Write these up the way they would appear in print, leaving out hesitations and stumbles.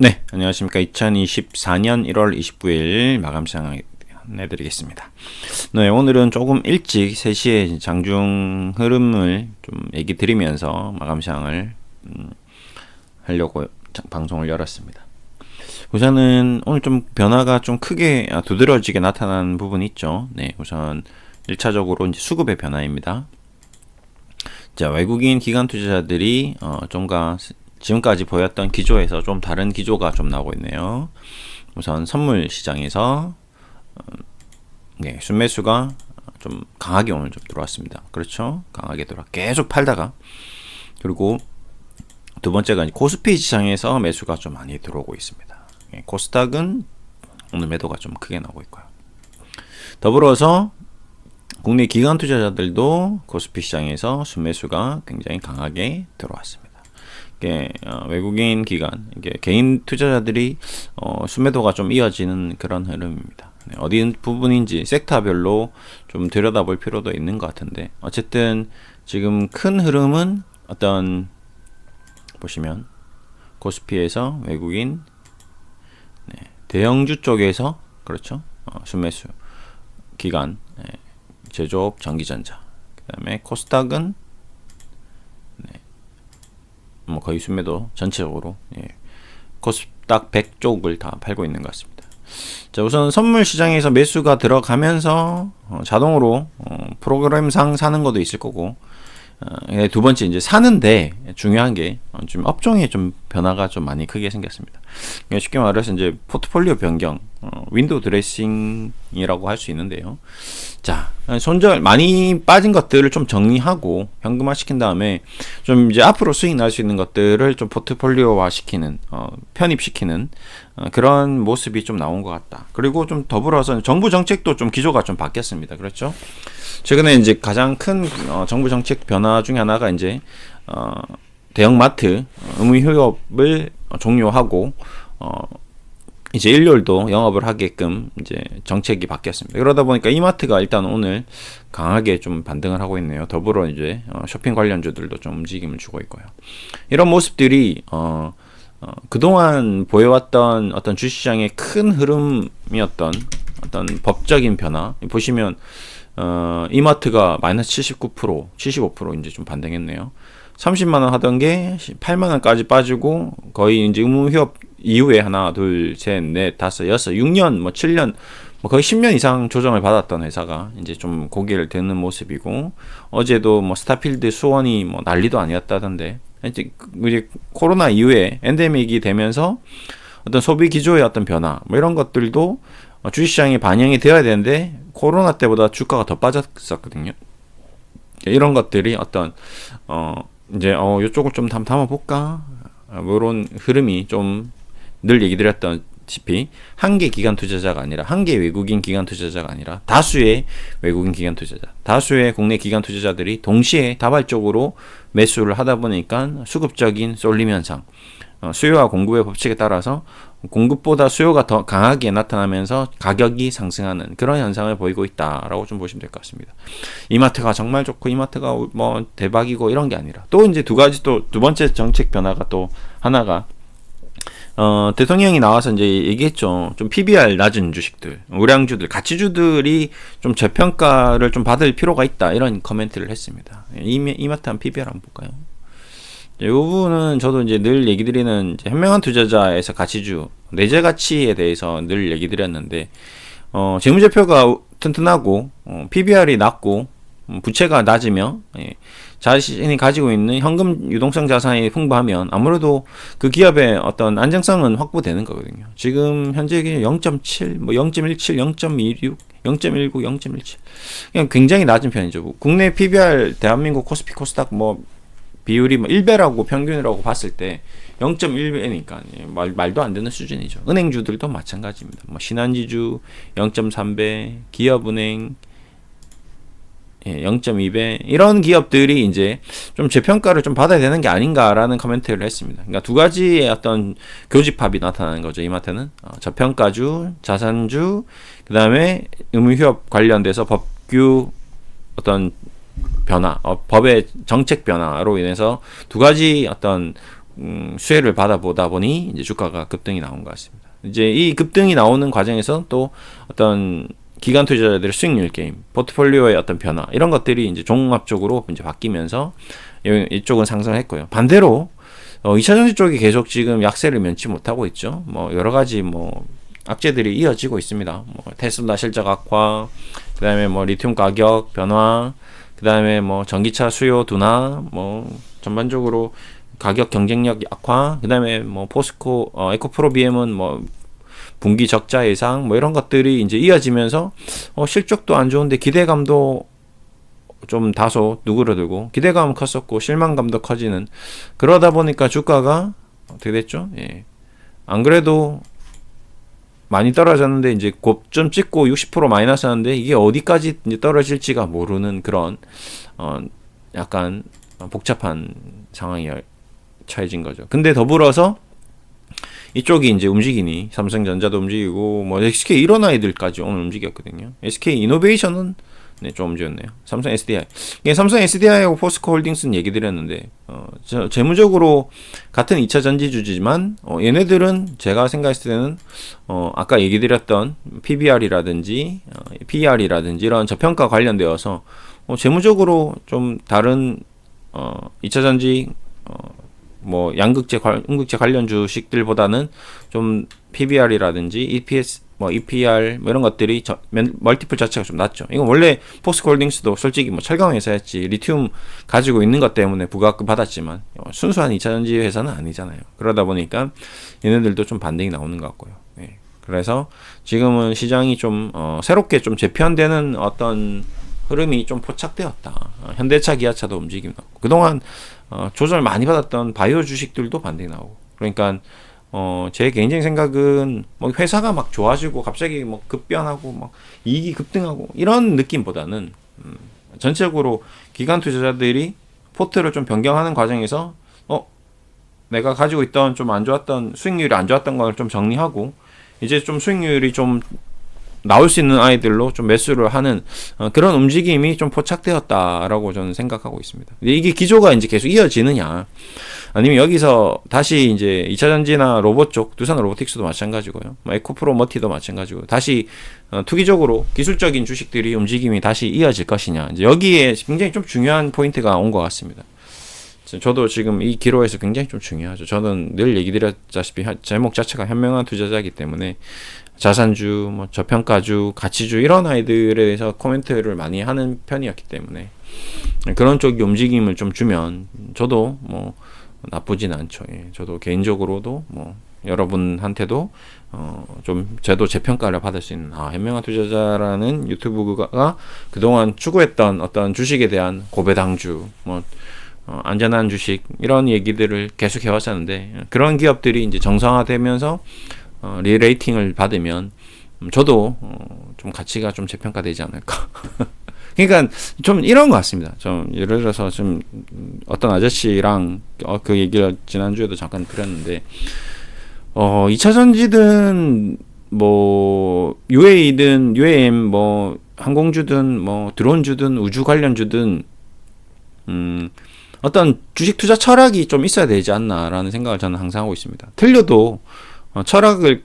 네, 안녕하십니까. 2024년 1월 29일 마감 시장 해드리겠습니다. 네, 오늘은 조금 일찍 3시에 장중 흐름을 좀 얘기 드리면서 마감 시장을 하려고 방송을 열었습니다. 우선은 오늘 좀 변화가 좀 크게 두드러지게 나타난 부분이 있죠. 네, 우선 1차적으로 이제 수급의 변화입니다. 자, 외국인 기관 투자자들이 좀가 지금까지 보였던 기조에서 좀 다른 기조가 좀 나오고 있네요. 우선 선물 시장에서 네, 순매수가 좀 강하게 오늘 좀 들어왔습니다. 그렇죠? 강하게 들어와 계속 팔다가, 그리고 두 번째가 코스피 시장에서 매수가 좀 많이 들어오고 있습니다. 네, 코스닥은 오늘 매도가 좀 크게 나오고 있고요. 더불어서 국내 기관 투자자들도 코스피 시장에서 순매수가 굉장히 강하게 들어왔습니다. 외국인 기관, 개인 투자자들이 순매도가 좀 이어지는 그런 흐름입니다. 네, 어디 부분인지 섹터별로 좀 들여다볼 필요도 있는 것 같은데, 어쨌든 지금 큰 흐름은 보시면 코스피에서 외국인 대형주 쪽에서, 그렇죠, 순매수 기관, 제조업, 전기전자, 그 다음에 코스닥은 거의 순매도 전체적으로 코스닥 100 쪽을 다 팔고 있는 것 같습니다. 자, 우선 선물 시장에서 매수가 들어가면서 자동으로 프로그램상 사는 것도 있을 거고, 두 번째 이제 사는데 중요한 게 좀 업종에 좀 변화가 좀 많이 크게 생겼습니다. 쉽게 말해서 이제 포트폴리오 변경, 윈도우 드레싱이라고 할 수 있는데요. 자, 손절 많이 빠진 것들을 좀 정리하고 현금화 시킨 다음에 좀 이제 앞으로 수익 날 수 있는 것들을 좀 포트폴리오화 시키는, 편입시키는 그런 모습이 좀 나온 것 같다. 그리고 좀 더불어서 정부 정책도 좀 기조가 좀 바뀌었습니다. 그렇죠? 최근에 이제 가장 큰 정부 정책 변화 중에 하나가 이제 대형마트 의무 휴업을 종료하고 이제 일요일도 영업을 하게끔 이제 정책이 바뀌었습니다. 그러다 보니까 이마트가 일단 오늘 강하게 좀 반등을 하고 있네요. 더불어 이제 쇼핑 관련주들도 좀 움직임을 주고 있고요. 이런 모습들이 그동안 보여왔던 어떤 주식시장의 큰 흐름이었던 어떤 법적인 변화, 보시면 이마트가 마이너스 79%, 75% 이제 좀 반등했네요. 30만원 하던 게 8만원까지 빠지고, 거의 이제 의무 휴업 이후에 하나, 둘, 셋, 넷, 다섯, 여섯, 6년, 7년, 거의 10년 이상 조정을 받았던 회사가 이제 좀 고개를 드는 모습이고, 어제도 스타필드 수원이 난리도 아니었다던데, 이제 코로나 이후에 엔데믹이 되면서 어떤 소비 기조의 어떤 변화, 이런 것들도 주식시장에 반영이 되어야 되는데, 코로나 때보다 주가가 더 빠졌었거든요. 이런 것들이 이제 이쪽을 좀 담아볼까? 이런 흐름이 좀 늘 얘기 드렸다시피, 한 개 기관 투자자가 아니라, 한 개 외국인 기관 투자자가 아니라 다수의 외국인 기관 투자자, 다수의 국내 기관 투자자들이 동시에 다발적으로 매수를 하다 보니까 수급적인 쏠림 현상, 수요와 공급의 법칙에 따라서 공급보다 수요가 더 강하게 나타나면서 가격이 상승하는 그런 현상을 보이고 있다라고 좀 보시면 될 것 같습니다. 이마트가 정말 좋고 이마트가 대박이고 이런 게 아니라, 또 이제 두 번째 정책 변화가 또 하나가, 대통령이 나와서 이제 얘기했죠. 좀 PBR 낮은 주식들, 우량주들, 가치주들이 좀 재평가를 좀 받을 필요가 있다, 이런 코멘트를 했습니다. 이마트 한 PBR 한번 볼까요? 이 부분은 저도 이제 늘 얘기 드리는 현명한 투자자에서 가치주, 내재 가치에 대해서 늘 얘기 드렸는데, 재무제표가 튼튼하고, PBR이 낮고, 부채가 낮으며, 자신이 가지고 있는 현금 유동성 자산이 풍부하면 아무래도 그 기업의 어떤 안정성은 확보되는 거거든요. 지금 현재 0.7, 0.17, 0.26, 0.19, 0.17. 그냥 굉장히 낮은 편이죠. 국내 PBR, 대한민국 코스피, 코스닥 비율이 1배라고 평균이라고 봤을 때 0.1배니까 말도 안 되는 수준이죠. 은행주들도 마찬가지입니다. 신한지주 0.3배, 기업은행 0.2배, 이런 기업들이 이제 좀 재평가를 좀 받아야 되는 게 아닌가라는 코멘트를 했습니다. 그러니까 두 가지의 어떤 교집합이 나타나는 거죠. 이마트는 저평가주, 자산주, 그 다음에 의무휴업 관련돼서 법규 어떤 변화, 법의 정책 변화로 인해서 두 가지 어떤 수혜를 받아보다 보니 이제 주가가 급등이 나온 것 같습니다. 이제 이 급등이 나오는 과정에서 또 어떤 기관 투자자들의 수익률 게임, 포트폴리오의 어떤 변화 이런 것들이 이제 종합적으로 이제 바뀌면서 이쪽은 상승했고요. 반대로 2차전지 쪽이 계속 지금 약세를 면치 못하고 있죠. 뭐 여러 가지 뭐 악재들이 이어지고 있습니다. 뭐 테슬라 실적 악화, 그다음에 뭐 리튬 가격 변화, 그다음에 뭐 전기차 수요 둔화, 뭐 전반적으로 가격 경쟁력 악화, 그다음에 뭐 포스코 에코프로비엠은 뭐 분기 적자 예상 뭐 이런 것들이 이제 이어지면서 실적도 안 좋은데 기대감도 좀 다소 누그러들고 기대감은 컸었고 실망감도 커지는, 그러다 보니까 주가가 어떻게 됐죠? 예. 안 그래도 많이 떨어졌는데 이제 고점 찍고 60% 마이너스 하는데 이게 어디까지 이제 떨어질지가 모르는 그런 약간 복잡한 상황이 처해진 거죠. 근데 더불어서 이쪽이 이제 움직이니 삼성전자도 움직이고 뭐 SK 이런 아이들까지 오늘 움직였거든요. SK 이노베이션은 네, 좀 움직였네요. 삼성 SDI. 이게 삼성 SDI하고 포스코 홀딩스는 얘기 드렸는데 재무적으로 같은 2차 전지주지만 얘네들은 제가 생각했을 때는 아까 얘기 드렸던 PBR이라든지 PER이라든지 이런 저평가 관련되어서 재무적으로 좀 다른 2차 전지 뭐 양극재 관련 주식들보다는 좀 PBR이라든지 EPS 뭐 EPR 뭐 이런 것들이 멀티플 자체가 좀 낮죠. 이건 원래 포스코홀딩스도 솔직히 뭐 철강 회사였지 리튬 가지고 있는 것 때문에 부가급 받았지만 순수한 2차전지 회사는 아니잖아요. 그러다 보니까 얘네들도 좀 반등이 나오는 것 같고요. 네. 그래서 지금은 시장이 좀 새롭게 좀 재편되는 어떤 흐름이 좀 포착되었다. 현대차, 기아차도 움직임 나오고 그동안 조절 많이 받았던 바이오 주식들도 반등이 나오고, 그러니까 제 개인적인 생각은 뭐 회사가 막 좋아지고 갑자기 뭐 급변하고 막 이익이 급등하고 이런 느낌보다는 전체적으로 기관 투자자들이 포트를 좀 변경하는 과정에서 내가 가지고 있던 좀 안 좋았던 수익률이 안 좋았던 걸 좀 정리하고 이제 좀 수익률이 좀 나올 수 있는 아이들로 좀 매수를 하는 그런 움직임이 좀 포착되었다라고 저는 생각하고 있습니다. 이게 기조가 이제 계속 이어지느냐, 아니면 여기서 다시 이제 2차전지나 로봇 쪽, 두산 로보틱스도 마찬가지고요, 에코프로 머티도 마찬가지고 다시 투기적으로 기술적인 주식들이 움직임이 다시 이어질 것이냐, 이제 여기에 굉장히 좀 중요한 포인트가 온 것 같습니다. 저도 지금 이 기로에서 굉장히 좀 중요하죠. 저는 늘 얘기 드렸다시피 제목 자체가 현명한 투자자이기 때문에 자산주, 뭐 저평가주, 가치주 이런 아이들에 대해서 코멘트를 많이 하는 편이었기 때문에 그런 쪽이 움직임을 좀 주면 저도 뭐 나쁘진 않죠. 예. 저도 개인적으로도 뭐 여러분한테도 좀 저도 재평가를 받을 수 있는 현명한 투자자라는 유튜브가 그동안 추구했던 어떤 주식에 대한 고배당주, 뭐 안전한 주식 이런 얘기들을 계속 해왔었는데 그런 기업들이 이제 정상화되면서 리레이팅을 받으면 저도 좀 가치가 좀 재평가되지 않을까. 그러니까 좀 이런 것 같습니다. 좀 예를 들어서 좀 어떤 아저씨랑 그 얘기를 지난주에도 잠깐 드렸는데 2차 전지든 뭐 UAE든 UAM 뭐 항공주든 뭐 드론주든 우주 관련주든 어떤 주식 투자 철학이 좀 있어야 되지 않나라는 생각을 저는 항상 하고 있습니다. 틀려도 철학을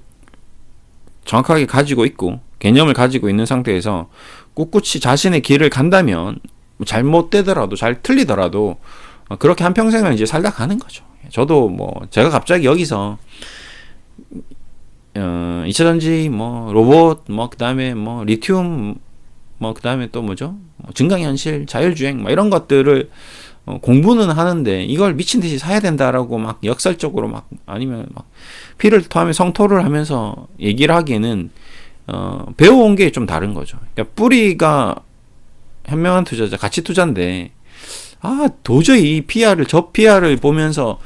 정확하게 가지고 있고 개념을 가지고 있는 상태에서 꿋꿋이 자신의 길을 간다면 잘못되더라도 잘 틀리더라도 그렇게 한평생을 이제 살다 가는 거죠. 저도 뭐 제가 갑자기 여기서 2차전지 뭐 로봇 뭐 그다음에 뭐 리튬 뭐 그다음에 또 뭐죠? 증강현실, 자율주행 뭐 이런 것들을 공부는 하는데 이걸 미친 듯이 사야 된다라고 막 역설적으로 막 아니면 막 피를 토하며 성토를 하면서 얘기를 하기에는 배워온 게 좀 다른 거죠. 그러니까 뿌리가 현명한 투자자, 가치 투자인데 도저히 이 PR을 저 PR을 보면서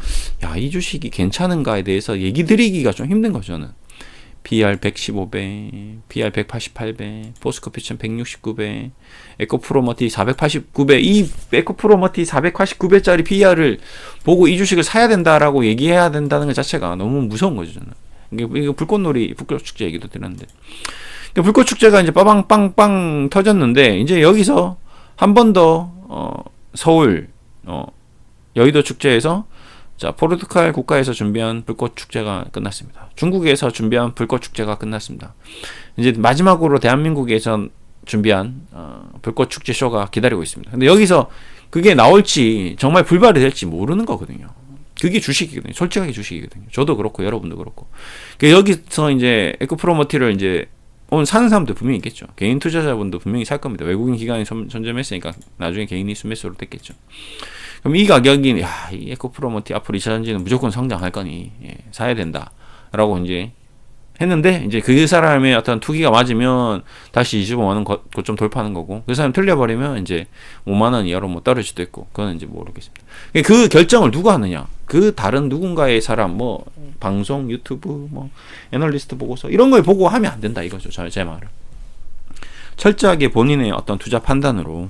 이 주식이 괜찮은가에 대해서 얘기 드리기가 좀 힘든 거죠. 저는 PR 115배, PR 188배, 포스코퓨천 169배, 에코프로머티 489배, 이 에코프로머티 489배짜리 PR을 보고 이 주식을 사야 된다라고 얘기해야 된다는 것 자체가 너무 무서운 거죠, 저는. 이게 불꽃놀이, 불꽃축제 얘기도 들었는데. 그러니까 불꽃축제가 이제 빠방빵빵 터졌는데, 이제 여기서 한 번 더, 서울, 여의도 축제에서 자, 포르투갈 국가에서 준비한 불꽃 축제가 끝났습니다. 중국에서 준비한 불꽃 축제가 끝났습니다. 이제 마지막으로 대한민국에서 준비한 불꽃 축제 쇼가 기다리고 있습니다. 근데 여기서 그게 나올지 정말 불발이 될지 모르는 거거든요. 그게 주식이거든요. 솔직하게 주식이거든요. 저도 그렇고 여러분도 그렇고. 여기서 이제 에코프로머티를 이제 오늘 사는 사람도 분명히 있겠죠. 개인 투자자분도 분명히 살 겁니다. 외국인 기관이 선점했으니까 나중에 개인이 순매수로 됐겠죠. 그럼 이 가격이 이 에코프로머티 앞으로 2차전지는 무조건 성장할 거니 사야 된다라고 이제 했는데, 이제 그 사람의 어떤 투기가 맞으면 다시 25만원 고점 돌파하는 거고, 그 사람 틀려버리면 이제 5만원 이하로 뭐 떨어질 수도 있고, 그건 이제 모르겠습니다. 그 결정을 누가 하느냐? 그 다른 누군가의 사람, 뭐 방송, 유튜브, 뭐 애널리스트 보고서 이런 걸 보고 하면 안 된다 이거죠. 제 말은. 철저하게 본인의 어떤 투자 판단으로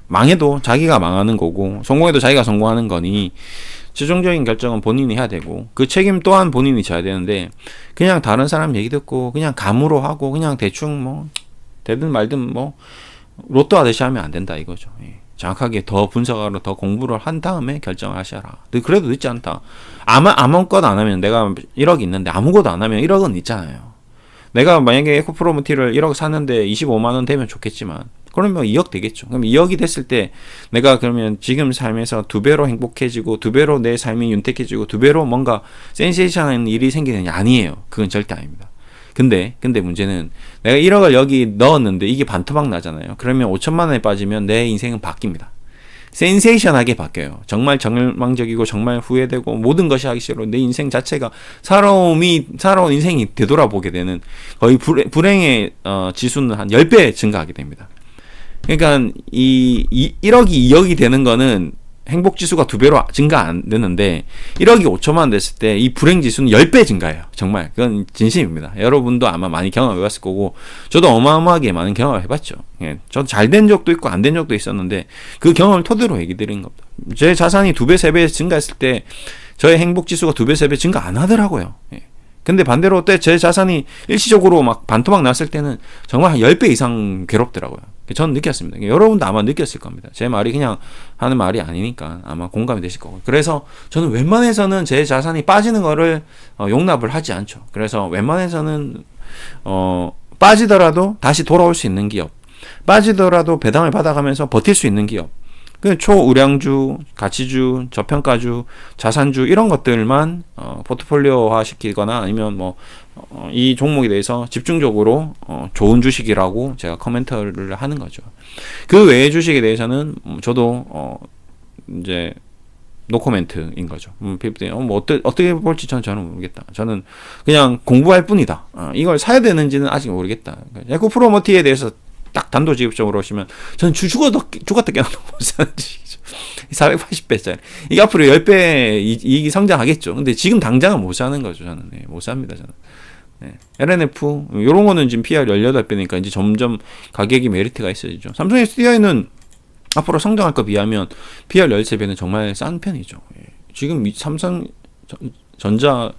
망해도 자기가 망하는 거고 성공해도 자기가 성공하는 거니 최종적인 결정은 본인이 해야 되고 그 책임 또한 본인이 져야 되는데, 그냥 다른 사람 얘기 듣고 그냥 감으로 하고 그냥 대충 뭐 되든 말든 뭐 로또 하듯이 하면 안 된다 이거죠. 정확하게 더 분석하러 더 공부를 한 다음에 결정을 하셔라. 그래도 늦지 않다. 아무것도 안 하면, 내가 1억 있는데 아무것도 안 하면 1억은 있잖아요. 내가 만약에 에코프로머티를 1억 샀는데 25만원 되면 좋겠지만, 그러면 2억 되겠죠. 그럼 2억이 됐을 때 내가 그러면 지금 삶에서 2배로 행복해지고 2배로 내 삶이 윤택해지고 2배로 뭔가 센세이션한 일이 생기느냐? 아니에요. 그건 절대 아닙니다. 근데 문제는 내가 1억을 여기 넣었는데 이게 반토막 나잖아요. 그러면 5천만 원에 빠지면 내 인생은 바뀝니다. 센세이션하게 바뀌어요. 정말 절망적이고 정말 후회되고 모든 것이 하기 싫어. 내 인생 자체가 살아온 인생이 되돌아보게 되는, 거의 불행의 지수는 한 10배 증가하게 됩니다. 그러니까 이 1억이 2억이 되는 거는 행복 지수가 2배로 증가 안 되는데 1억이 5천만 원 됐을 때 이 불행 지수는 10배 증가해요. 정말 그건 진심입니다. 여러분도 아마 많이 경험해 봤을 거고 저도 어마어마하게 많은 경험을 해봤죠. 저도 잘 된 적도 있고 안 된 적도 있었는데 그 경험을 토대로 얘기 드린 겁니다. 제 자산이 2배 3배 증가했을 때 저의 행복 지수가 2배 3배 증가 안 하더라고요. 근데 반대로 때 제 자산이 일시적으로 막 반토막 났을 때는 정말 한 10배 이상 괴롭더라고요. 저는 느꼈습니다. 여러분도 아마 느꼈을 겁니다. 제 말이 그냥 하는 말이 아니니까 아마 공감이 되실 거고. 그래서 저는 웬만해서는 제 자산이 빠지는 거를 용납을 하지 않죠. 그래서 웬만해서는 빠지더라도 다시 돌아올 수 있는 기업, 빠지더라도 배당을 받아가면서 버틸 수 있는 기업, 초우량주, 가치주, 저평가주, 자산주 이런 것들만 포트폴리오화 시키거나 아니면 뭐 이 종목에 대해서 집중적으로 좋은 주식이라고 제가 코멘트를 하는 거죠. 그 외의 주식에 대해서는 저도 이제 노코멘트인 거죠. 뭐 어떻게 볼지 저는 모르겠다. 저는 그냥 공부할 뿐이다. 이걸 사야 되는지는 아직 모르겠다. 에코프로머티에 대해서 딱 단도직입적으로 오시면 저는 죽었다 깨어나도 못 사는 주식이죠. 480배짜리. 이게 앞으로 10배 이익이 성장하겠죠. 근데 지금 당장은 못 사는 거죠. 저는. 못 삽니다. 저는. LNF 요런 거는 지금 PR 18배니까 이제 점점 가격이 메리트가 있어지죠. 삼성 SDI는 앞으로 성장할 거 비하면 PR 13배는 정말 싼 편이죠. 지금 삼성 전자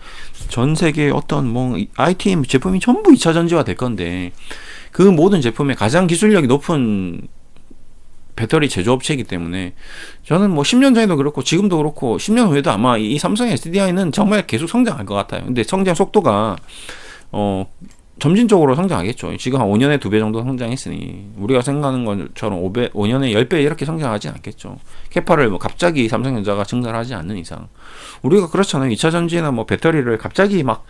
전 세계 어떤 뭐 ITM 제품이 전부 2차 전지화 될 건데 그 모든 제품의 가장 기술력이 높은 배터리 제조업체이기 때문에 저는 뭐 10년 전에도 그렇고 지금도 그렇고 10년 후에도 아마 이 삼성 SDI는 정말 계속 성장할 것 같아요. 근데 성장 속도가 점진적으로 성장하겠죠. 지금 한 5년에 2배 정도 성장했으니 우리가 생각하는 것처럼 5년에 10배 이렇게 성장하지 않겠죠. 캐파를 뭐 갑자기 삼성전자가 증설하지 않는 이상 우리가 그렇잖아요. 2차 전지나 뭐 배터리를 갑자기 막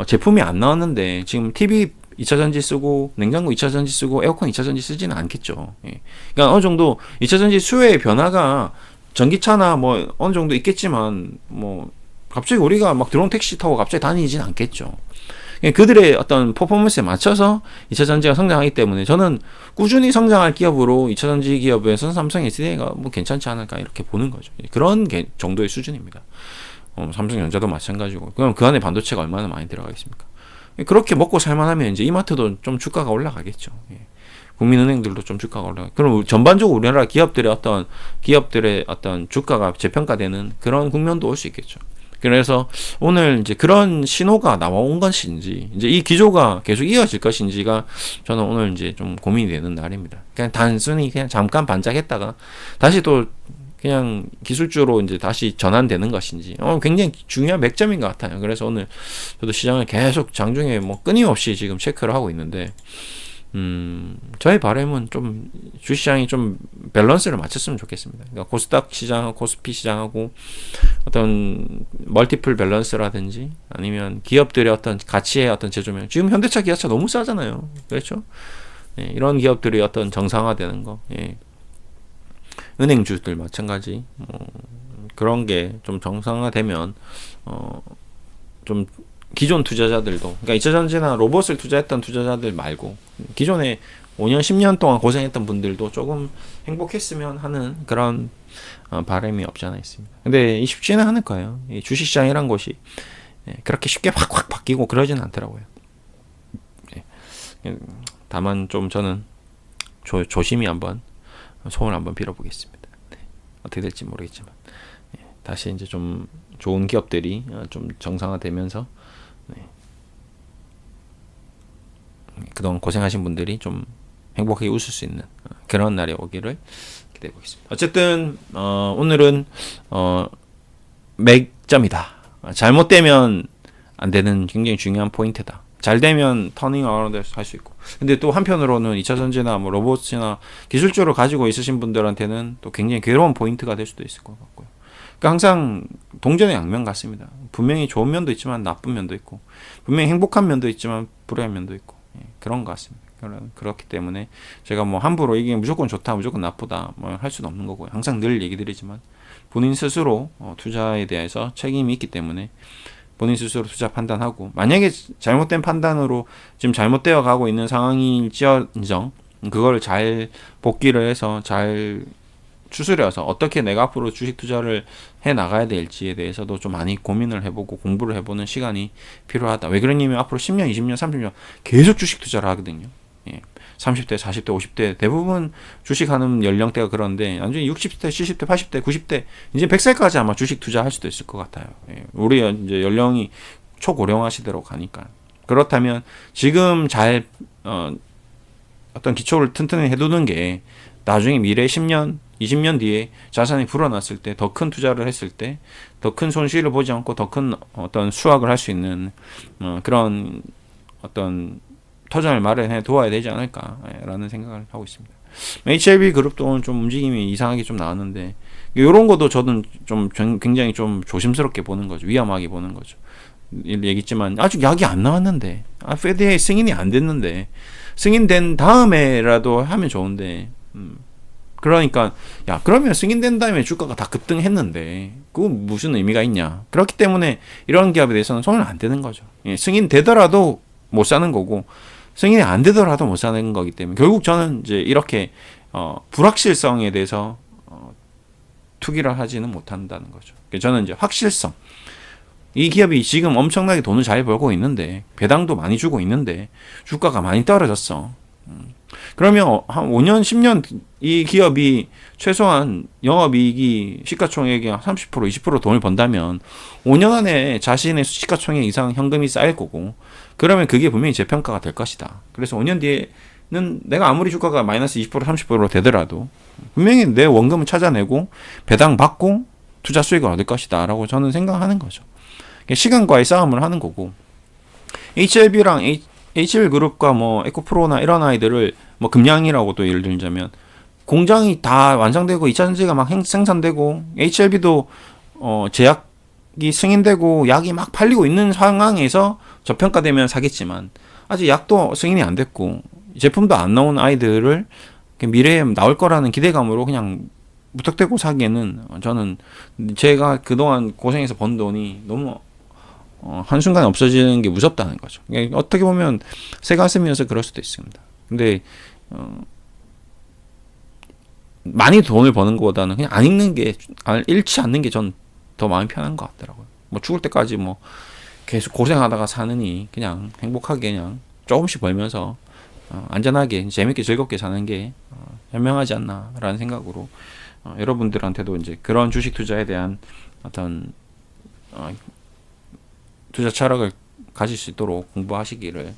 제품이 안 나왔는데 지금 TV 2차 전지 쓰고 냉장고 2차 전지 쓰고 에어컨 2차 전지 쓰지는 않겠죠. 그러니까 어느 정도 2차 전지 수요의 변화가 전기차나 뭐 어느 정도 있겠지만 뭐 갑자기 우리가 막 드론 택시 타고 갑자기 다니진 않겠죠. 그들의 어떤 퍼포먼스에 맞춰서 2차 전지가 성장하기 때문에 저는 꾸준히 성장할 기업으로 2차 전지 기업에서 삼성 SDI가 뭐 괜찮지 않을까 이렇게 보는 거죠. 그런 정도의 수준입니다. 삼성전자도 마찬가지고. 그럼 그 안에 반도체가 얼마나 많이 들어가 있습니까? 그렇게 먹고 살만하면 이제 이마트도 좀 주가가 올라가겠죠. 국민은행들도 좀 주가가 올라가. 그럼 전반적으로 우리나라 기업들의 어떤 주가가 재평가되는 그런 국면도 올 수 있겠죠. 그래서 오늘 이제 그런 신호가 나온 것인지, 이제 이 기조가 계속 이어질 것인지가 저는 오늘 이제 좀 고민이 되는 날입니다. 그냥 단순히 그냥 잠깐 반짝했다가 다시 또 그냥 기술주로 이제 다시 전환되는 것인지 굉장히 중요한 맥점인 것 같아요. 그래서 오늘 저도 시장을 계속 장중에 뭐 끊임없이 지금 체크를 하고 있는데 저의 바람은 좀 주시장이 좀 밸런스를 맞췄으면 좋겠습니다. 그러니까 코스닥 시장하고 코스피 시장하고 어떤 멀티플 밸런스라든지 아니면 기업들의 어떤 가치의 어떤 재조명. 지금 현대차, 기아차 너무 싸잖아요. 그렇죠? 예, 이런 기업들이 어떤 정상화되는 거. 예. 은행주들 마찬가지. 그런 게 좀 정상화되면 좀 기존 투자자들도, 그러니까 2차전지나 로봇을 투자했던 투자자들 말고 기존에 5년 10년 동안 고생했던 분들도 조금 행복했으면 하는 그런 바람이 없지 않아 있습니다. 근데 쉽지는 않을 거예요. 이 주식시장이란 곳이 그렇게 쉽게 확 바뀌고 그러지는 않더라고요. 다만 좀 저는 조심히 한번 소원을 한번 빌어보겠습니다. 네. 어떻게 될지 모르겠지만 다시 이제 좀 좋은 기업들이 좀 정상화되면서 그동안 고생하신 분들이 좀 행복하게 웃을 수 있는 그런 날이 오기를 기대해 보겠습니다. 어쨌든 오늘은 맥점이다. 잘못되면 안 되는 굉장히 중요한 포인트다. 잘 되면 터닝 어라운드에서 할 수 있고. 근데 또 한편으로는 2차전지나 뭐 로봇이나 기술적으로 가지고 있으신 분들한테는 또 굉장히 괴로운 포인트가 될 수도 있을 것 같고요. 그러니까 항상 동전의 양면 같습니다. 분명히 좋은 면도 있지만 나쁜 면도 있고, 분명히 행복한 면도 있지만 불행한 면도 있고, 그런 것 같습니다. 그렇기 때문에 제가 뭐 함부로 이게 무조건 좋다, 무조건 나쁘다 뭐 할 수는 없는 거고요. 항상 늘 얘기 드리지만 본인 스스로 투자에 대해서 책임이 있기 때문에 본인 스스로 투자 판단하고, 만약에 잘못된 판단으로 지금 잘못되어 가고 있는 상황일지언정 그걸 잘 복귀를 해서 잘 추스려서 어떻게 내가 앞으로 주식 투자를 해 나가야 될지에 대해서도 좀 많이 고민을 해보고 공부를 해보는 시간이 필요하다. 왜 그러냐면 앞으로 10년, 20년, 30년 계속 주식 투자를 하거든요. 30대, 40대, 50대 대부분 주식하는 연령대가 그런데 나중에 60대, 70대, 80대, 90대 이제 100살까지 아마 주식 투자할 수도 있을 것 같아요. 우리 이제 연령이 초고령화 시대로 가니까. 그렇다면 지금 잘 어떤 기초를 튼튼히 해두는 게 나중에 미래 10년, 20년 뒤에 자산이 불어났을 때, 더 큰 투자를 했을 때, 더 큰 손실을 보지 않고 더 큰 어떤 수확을 할 수 있는 그런 어떤 터전을 마련해 두어야 되지 않을까라는 생각을 하고 있습니다. HLB 그룹도 오늘 좀 움직임이 이상하게 좀 나왔는데, 이런 것도 저는 좀 굉장히 좀 조심스럽게 보는 거죠. 위험하게 보는 거죠. 얘기했지만 아직 약이 안 나왔는데, 페드의 승인이 안 됐는데, 승인된 다음에라도 하면 좋은데, 그러니까 야 그러면 승인된 다음에 주가가 다 급등했는데 그건 무슨 의미가 있냐. 그렇기 때문에 이런 기업에 대해서는 손을 안 대는 거죠. 승인되더라도 못 사는 거고, 승인이 안 되더라도 못 사는 거기 때문에 결국 저는 이제 이렇게 불확실성에 대해서 투기를 하지는 못한다는 거죠. 저는 이제 확실성, 이 기업이 지금 엄청나게 돈을 잘 벌고 있는데, 배당도 많이 주고 있는데 주가가 많이 떨어졌어. 그러면 한 5년, 10년 이 기업이 최소한 영업이익이 시가총액의 30%, 20% 돈을 번다면 5년 안에 자신의 시가총액 이상 현금이 쌓일 거고, 그러면 그게 분명히 재평가가 될 것이다. 그래서 5년 뒤에는 내가 아무리 주가가 마이너스 20%, 30% 되더라도 분명히 내 원금을 찾아내고 배당 받고 투자 수익을 얻을 것이다 라고 저는 생각하는 거죠. 시간과의 싸움을 하는 거고, HLB랑 HL그룹과 뭐 에코프로나 이런 아이들을 뭐 금양이라고 또 예를 들자면 공장이 다 완성되고 2차전지가 막 생산되고 HLB도 제약이 승인되고 약이 막 팔리고 있는 상황에서 저평가되면 사겠지만, 아직 약도 승인이 안 됐고 제품도 안 나온 아이들을 미래에 나올 거라는 기대감으로 그냥 무턱대고 사기에는 저는 제가 그동안 고생해서 번 돈이 너무 한순간에 없어지는 게 무섭다는 거죠. 어떻게 보면 새 가슴이어서 그럴 수도 있습니다. 근데 많이 돈을 버는 것보다는 그냥 안 읽는 게, 잃지 않는 게 전 더 마음이 편한 것 같더라고요. 뭐 죽을 때까지 뭐 계속 고생하다가 사느니 그냥 행복하게 그냥 조금씩 벌면서 안전하게 재밌게 즐겁게 사는 게 현명하지 않나라는 생각으로 여러분들한테도 이제 그런 주식 투자에 대한 어떤 투자 철학을 가질 수 있도록 공부하시기를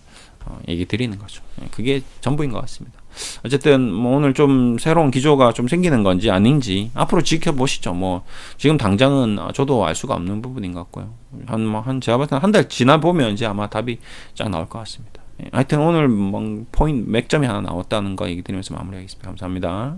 얘기 드리는 거죠. 그게 전부인 것 같습니다. 어쨌든 뭐 오늘 좀 새로운 기조가 좀 생기는 건지 아닌지 앞으로 지켜보시죠. 뭐 지금 당장은 저도 알 수가 없는 부분인 것 같고요. 한 제가 봤을 때 한 달 지나 보면 이제 아마 답이 쫙 나올 것 같습니다. 하여튼 오늘 뭐 포인트 맥점이 하나 나왔다는 거 얘기 드리면서 마무리하겠습니다. 감사합니다.